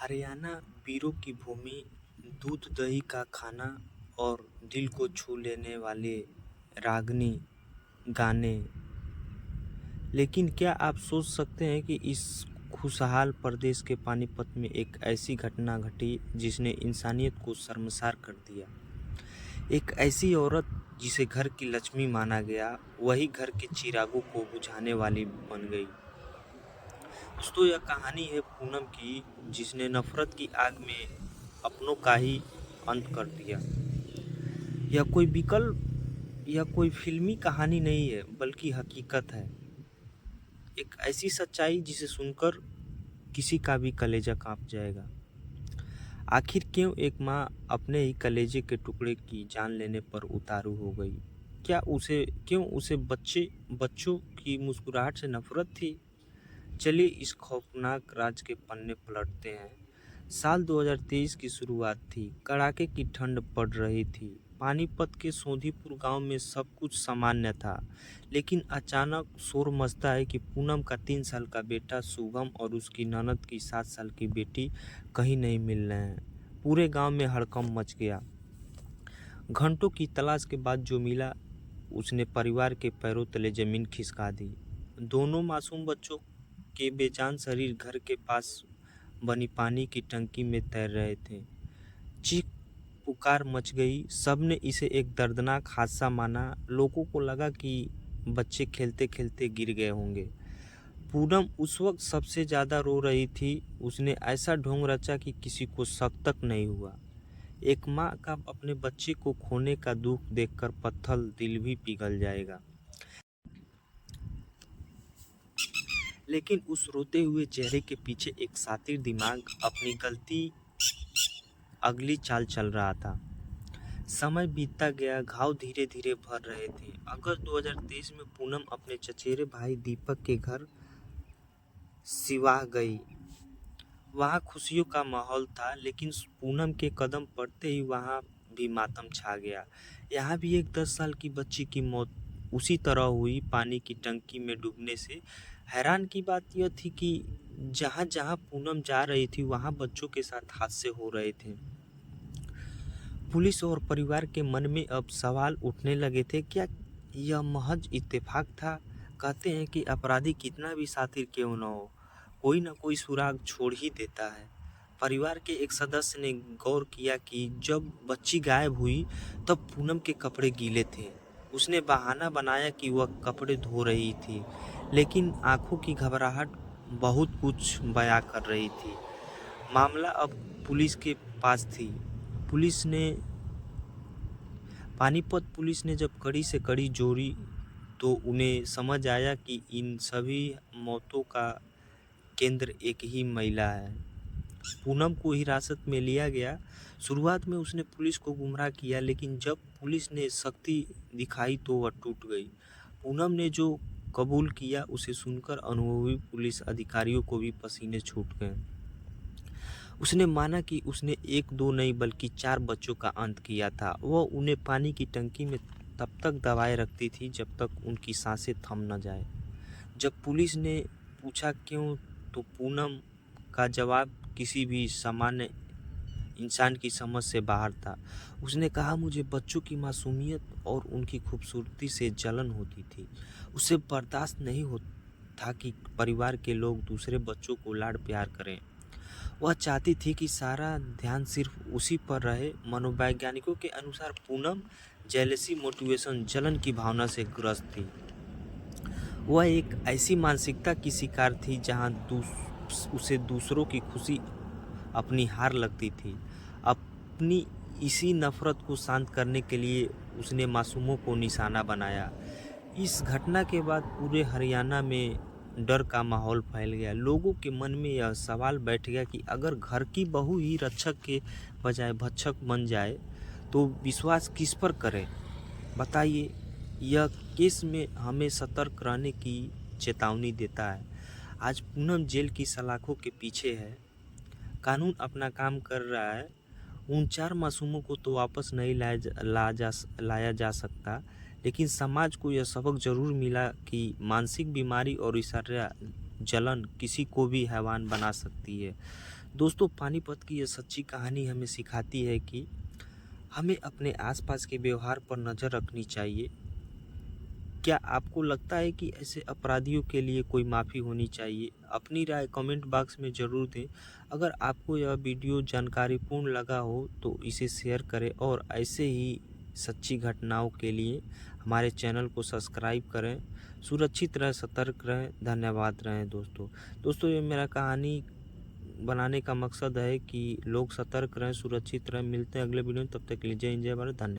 हरियाणा वीरों की भूमि, दूध दही का खाना और दिल को छू लेने वाले रागनी गाने। लेकिन क्या आप सोच सकते हैं कि इस खुशहाल प्रदेश के पानीपत में एक ऐसी घटना घटी जिसने इंसानियत को शर्मसार कर दिया। एक ऐसी औरत जिसे घर की लक्ष्मी माना गया, वही घर के चिरागों को बुझाने वाली बन गई। दोस्तों, यह कहानी है पूनम की, जिसने नफरत की आग में अपनों का ही अंत कर दिया। यह कोई फिल्मी कहानी नहीं है, बल्कि हकीकत है। एक ऐसी सच्चाई जिसे सुनकर किसी का भी कलेजा कांप जाएगा। आखिर क्यों एक माँ अपने ही कलेजे के टुकड़े की जान लेने पर उतारू हो गई? क्यों उसे बच्चों की मुस्कुराहट से नफरत थी? चलिए इस खौफनाक राज के पन्ने पलटते हैं। साल 2023 की शुरुआत थी। कड़ाके की ठंड पड़ रही थी। पानीपत के सोंधीपुर गांव में सब कुछ सामान्य था, लेकिन अचानक शोर मचता है कि पूनम का 3 साल का बेटा शुभम और उसकी ननद की 7 साल की बेटी कहीं नहीं मिल रहे हैं। पूरे गांव में हड़कंप मच गया। घंटों की तलाश के बाद जो मिला, उसने परिवार के पैरों तले जमीन खिसका दी। दोनों मासूम बच्चों के बेजान शरीर घर के पास बनी पानी की टंकी में तैर रहे थे। चीख पुकार मच गई। सबने इसे एक दर्दनाक हादसा माना। लोगों को लगा कि बच्चे खेलते खेलते गिर गए होंगे। पूनम उस वक्त सबसे ज्यादा रो रही थी। उसने ऐसा ढोंग रचा कि किसी को शक तक नहीं हुआ। एक माँ का अपने बच्चे को खोने का दुख देखकर पत्थर दिल भी पिघल जाएगा। लेकिन उस रोते हुए चेहरे के पीछे एक शातिर दिमाग अपनी अगली चाल चल रहा था। समय बीतता गया, घाव धीरे धीरे भर रहे थे। अगस्त 2023 में पूनम अपने चचेरे भाई दीपक के घर सिवाह गई। वहाँ खुशियों का माहौल था, लेकिन पूनम के कदम पड़ते ही वहाँ भी मातम छा गया। यहाँ भी एक 10 साल की बच्ची की मौत उसी तरह हुई, पानी की टंकी में डूबने से। हैरान की बात यह थी कि जहाँ जहाँ पूनम जा रही थी, वहाँ बच्चों के साथ हादसे हो रहे थे। पुलिस और परिवार के मन में अब सवाल उठने लगे थे, क्या यह महज इत्तेफाक था? कहते हैं कि अपराधी कितना भी शातिर क्यों न हो, कोई न कोई सुराग छोड़ ही देता है। परिवार के एक सदस्य ने गौर किया कि जब बच्ची गायब हुई तब पूनम के कपड़े गीले थे। उसने बहाना बनाया कि वह कपड़े धो रही थी, लेकिन आंखों की घबराहट बहुत कुछ बयां कर रही थी। मामला अब पुलिस के पास थी। पुलिस ने पानीपत पुलिस ने जब कड़ी से कड़ी जोड़ी, तो उन्हें समझ आया कि इन सभी मौतों का केंद्र एक ही महिला है। पूनम को हिरासत में लिया गया। शुरुआत में उसने पुलिस को गुमराह किया, लेकिन जब पुलिस ने सख्ती दिखाई तो वह टूट गई। पूनम ने जो कबूल किया, उसे सुनकर अनुभवी पुलिस अधिकारियों को भी पसीने छूट गए। उसने माना कि उसने 1-2 नहीं बल्कि 4 बच्चों का अंत किया था। वह उन्हें पानी की टंकी में तब तक दबाए रखती थी जब तक उनकी सांसें थम न जाए। जब पुलिस ने पूछा क्यों, तो पूनम का जवाब किसी भी सामान्य इंसान की समझ से बाहर था। उसने कहा, मुझे बच्चों की मासूमियत और उनकी खूबसूरती से जलन होती थी। उसे बर्दाश्त नहीं होता कि परिवार के लोग दूसरे बच्चों को लाड प्यार करें। वह चाहती थी कि सारा ध्यान सिर्फ उसी पर रहे। मनोवैज्ञानिकों के अनुसार पूनम जेलसी, मोटिवेशन, जलन की भावना से ग्रस्त थी। वह एक ऐसी मानसिकता की शिकार थी जहां उसे दूसरों की खुशी अपनी हार लगती थी। अपनी इसी नफरत को शांत करने के लिए उसने मासूमों को निशाना बनाया। इस घटना के बाद पूरे हरियाणा में डर का माहौल फैल गया। लोगों के मन में यह सवाल बैठ गया कि अगर घर की बहू ही रक्षक के बजाय भक्षक बन जाए, तो विश्वास किस पर करें? बताइए। यह केस में हमें सतर्क रहने की चेतावनी देता है। आज पूनम जेल की सलाखों के पीछे है। कानून अपना काम कर रहा है। उन 4 मासूमों को तो वापस नहीं लाया जा सकता, लेकिन समाज को यह सबक जरूर मिला कि मानसिक बीमारी और ईर्ष्या, जलन किसी को भी हैवान बना सकती है। दोस्तों, पानीपत की ये सच्ची कहानी हमें सिखाती है कि हमें अपने आसपास के व्यवहार पर नज़र रखनी चाहिए। क्या आपको लगता है कि ऐसे अपराधियों के लिए कोई माफ़ी होनी चाहिए? अपनी राय कमेंट बॉक्स में ज़रूर दें। अगर आपको यह वीडियो जानकारीपूर्ण लगा हो तो इसे शेयर करें और ऐसे ही सच्ची घटनाओं के लिए हमारे चैनल को सब्सक्राइब करें। सुरक्षित रहें, सतर्क रहें, धन्यवाद रहें दोस्तों। दोस्तों, ये मेरा कहानी बनाने का मकसद है कि लोग सतर्क रहें, सुरक्षित रहें। मिलते हैं अगले वीडियो में, तब तक के लिए जय हिंद, जय भारत, धन्यवाद।